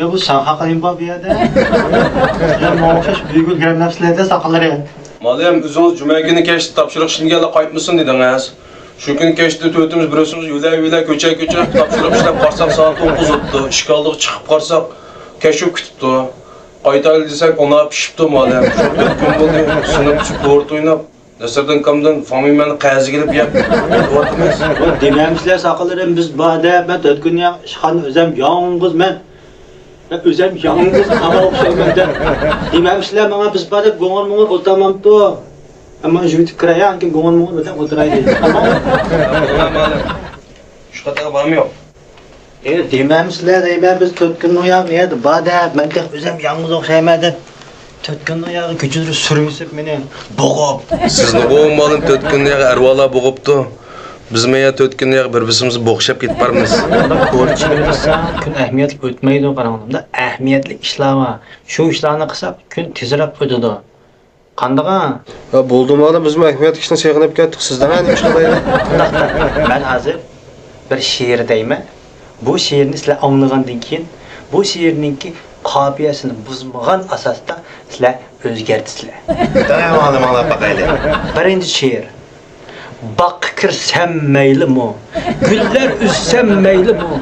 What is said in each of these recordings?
Ya bu sen hakkın var bir yerde. Ya maaşış büyük gremnafslerde saklar ya. Madem özünüz cuma günü keçti, tapşırıq işini geldi qaytmışsın dediniz. Şu gün keçti, tötümüz birosimiz yüle köçe tapşırıq işlep qarsak saat 9 o'tdu. İşgaldık çıkıp qarsak keşif kütüptü. Qaytaylı desek ona pişipti madem. Şu 4 gün oldu, sınıf çıkıp doğru oynap. Nesirden kamdan famimeni qazi gelip yap. Doğatımız. Dememişler saklarım biz bade, ben 4 gün ya şıkan özem yalnız ben. Ben özem yalnız hava okşaymadan. Dememişler bana biz bade goğun otamam to. Ama jüvit kıraya ki goğun otam oturaydı. Ama Madem. Şu kadar var mı yok? Dememişler biz 4 gün uyak neydi bade, ben de özem yalnız okşaymadan. 4 gün uyak küçüldür sürüyüsüp beni boğup. Sizni qo'ymalın 4 gün yağı ervala boğuptu. Biz meya 4 gün yağı birbirimizi boğuşap ketip barmız. Ko'rib chiqilsa kun ahamiyatli o'tmaydi qaranganda. Ahamiyatli ishlar bor. Shu ishlarni qilsak kun tezroq o'tadi. Qandaqa? Ya bo'ldi mana biz ahmiyat ishni cheg'inib ketdik. Sizdan ham ish qilaylik. Qandaqda? Men hozir bir she'r deyman. Bu she'rni sizlar anglagandan keyin bu she'rninki qofiyasini buzmagan asosda sizlar o'zgartirsizlar. Tamam olim anglab baqaylik. Birinchi she'r. Baq kirsam maylimi? Gullar ussam maylimi?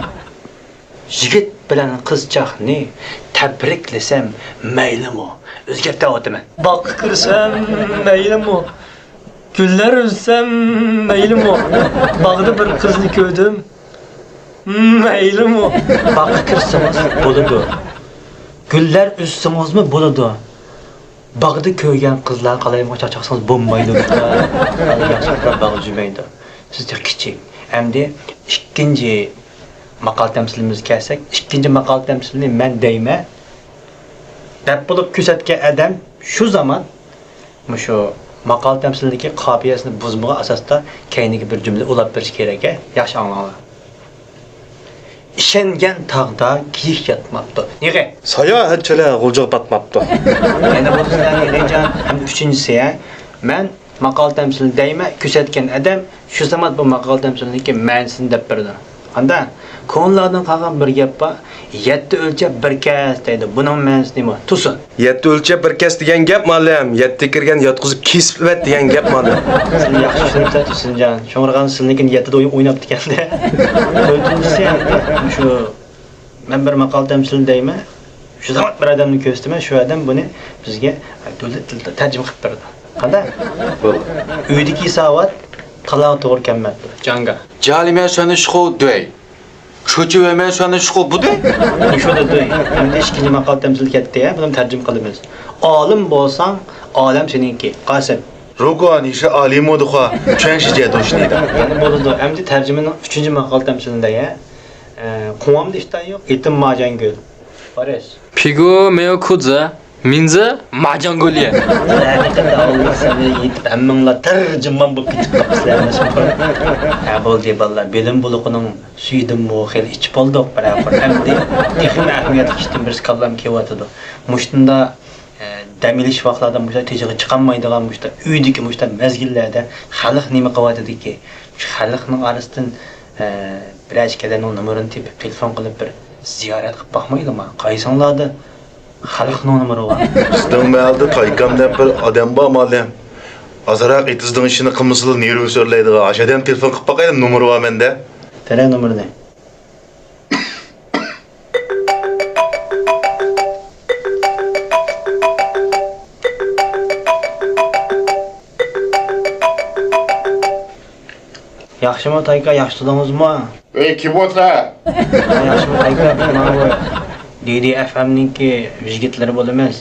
Yigit bilan qizchaqni tabriklasam maylimi? O'zgartiryapman. Baq kirsam maylimi? Gullar ussam maylimi? Bog'da bir qizni ko'rdim. Maylimi? Baq kirsangiz bo'ladi. Gullar ussangizmi bo'ladi. Bag'da ko'rgan qizlar qalaymoq charchaqsangiz bo'lmaydi. Hali yaxshiroq bag'da yurmaydi. Sizga kichik. Endi ikkinchi maqol tamsilimizga kelsak, ikkinchi maqol tamsilini men deyman. Deb bo'lib ko'rsatgan odam shu zaman shu maqol tamsilidagi qofiyasini buzmagan asosda keyingi bir jumla ulab berish kerak. Yaxshi anglanglar. İşengen tağda kiyik yatmaptı. Niye? Saya hanchalar g'uljiq batmapti. Yani bu sizlerle recan hem üçüncüsü ya. Ben maqol temsil deyme kösetken adam şu zaman bu maqol temsilindeki mensini dep berdi. Anda konulardan kalkan bir gap var. 7 ölçep bir kes deydi. Bunun mensi nima? Tusun. 7 o'lchab bir kes degan gap malam. 7 kirgan yotqizib kesib vet degan gap malam. Sen yaxshi tushunibsan Tusunjon. Sho'ng'irgan siznikin 7'de o'ynab deganda. To'rtinchisi ham shu men bir maqol temsil deyman. Shu zaman bir odamni ko'rsataman, shu odam buni bizga davlat tilida tarjima qilib berdi. Qanday? Uydagi savat qalay to'g'ri kelmaydi. Janga. Jalime seni şu dey. Çocuğu hemen seni şu bu dey. Şurada dey. Hem de ikinci maqol temsil ketdi ya, bunu tarjima qilamiz. Olim bo'lsang, olam seninki. Qasim. Rugan işi alim oduqa. Çenşice doşniydi. Yani bo'ladi. Endi tarjimaning 3-chi maqol temsilida ya. Quvamda ishdan yo'q, etim majangul. Pares. Pigu meo kudza, minza majangolya. Haqiqatda Allah seni yetib hammanglar tarjimon bo'lib ketib qolibsizlar. Ha bo'ldi ballar, bilim buluqining suydim bu xil ichib oldik barabar. Endi texnik ahamiyatli ishdan bir kallam kelyotidi. Mushunda dam olish vaqtlarida mushta tejiga chiqolmaydigan mushta uydagi mushta mezgillarda xalq nima qilyotidiki, shu xalqning orasidan biraj kadanning numerini tepib telefon qilib bir ziyorat qilib baxmaydimi? Qaysinglarda xalqning numeri bor. Sizden mealde taykamdan bir adam var malam. Azaraq itizdin işini qılmısılı neri söyleydin. Aşağıdan telefon qilib baqaydım numeri var mende. Tele numeri ne? Yaxshimi Tayka, yaxshi tudamizmi? Ey kim o'tra? Yaxshimi Tayka, mana bu DDFM'ninki yigitlar bo'lamiz.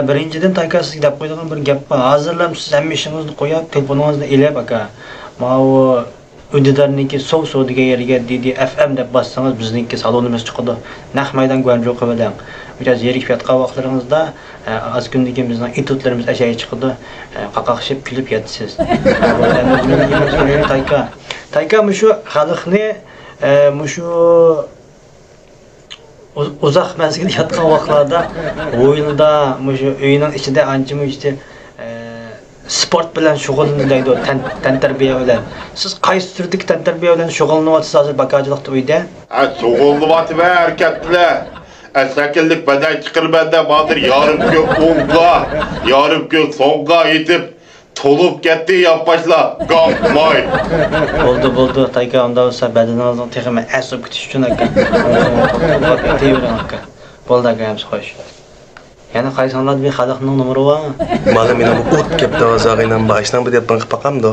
Birinchidan Tayka sizga deb qo'yadigan bir gap bor. Hozirlam siz hamma ishingizni qo'yib, telefoningizni elab aka. Mana bu Udidarniki sov degan yerga DDFM deb bossangiz bizningki salonimiz chiqadi. Naq maydon Guanzhou qilgan. Biraz yerik fiyatqa vaqtlaringizda az kundagi bizning etudlarimiz ashayib chiqadi. Qaqaqshib kulib yotasiz. Bu o'zimizning Tayka. Tayka shu xalqni shu uzoq mezgil yotgan vaqtlarda o'yinda shu uyning ichida ancha işte sport bilan shug'ullanadi, tantarbiya bilan. Siz qaysi turdagi tantarbiya bilan shug'ullanyapsiz hozir bakachilikda uyda? Ha, so'g'ilni vatib harakatlar. Esakillik beden çıkırbende badır yarım kök onga, yarım kök songa yetip tolup gitti yapmaşla. Kalkmay. Bo'ldi, Tayka, unda bo'lsa badaningizni texmi asab kutish uchun aka. Teyvering aka. Bo'ldi aka, ham xo'sh. Yana qaysonlar bir xalqning nomeri bormi? Mana meni bu o't kapta azag'inan başdan bir deb qilib baqamdi.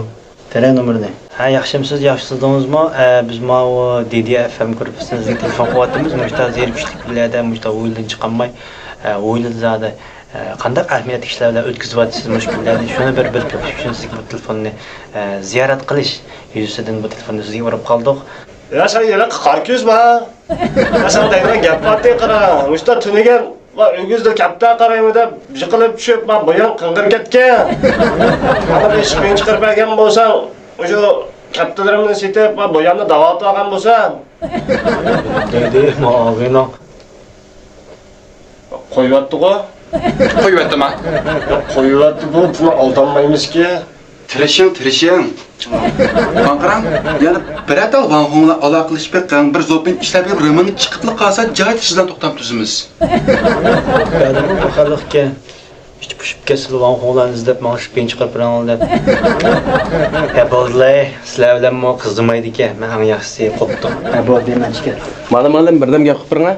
Tere numarada. Ha, yaxshimisiz, yaxshisidingizmi? Biz mana DDFM gruppasining telefon qilyapmiz. Mushta zerikishlik bilan, mushta o'yindan chiqolmay, o'yinda zada qanday ahamiyatli ishlarlar o'tkazyapsiz mushkullarni. Shuni bir topish uchun sizga bu telefonni ziyorat qilish yuzasidan bu telefonni sizga urib qoldik. Ya sen yana qarkuzma. Ya sen deydigan gap batdi qara. Mushta tunigan va o'gizda katta qaraymi deb yiqilib tushib, men boyan qing'ir ketgan. Mana besh men chiqarib bergan bo'lsam, o'sha kattalarimni setib va boyanni davolab olgan bo'lsam, Dedi, ma'og'ino. qo'yyapti-ku. Qo'yyaptimi? Qo'yyapti bu, buni aldanmaymizki. Tirishing. Qanqaram, yana bir atal van hongla aloqalashib ketgan bir zopin ishlab berib rimini chiqitli qolsa, joy sizdan to'xtam tuzimiz. Qadimi bu xalqqa ichib pushib kesilib onxonlarni izlab mashq ben chiqarib bilan deb. Ya bo'ldi, sizlar bilan mo qizmaydi ekan. Men ham yaxshisi qopdim. Ha, bo'ldi, men chiqar. Mana birdam gap qilib biringlar.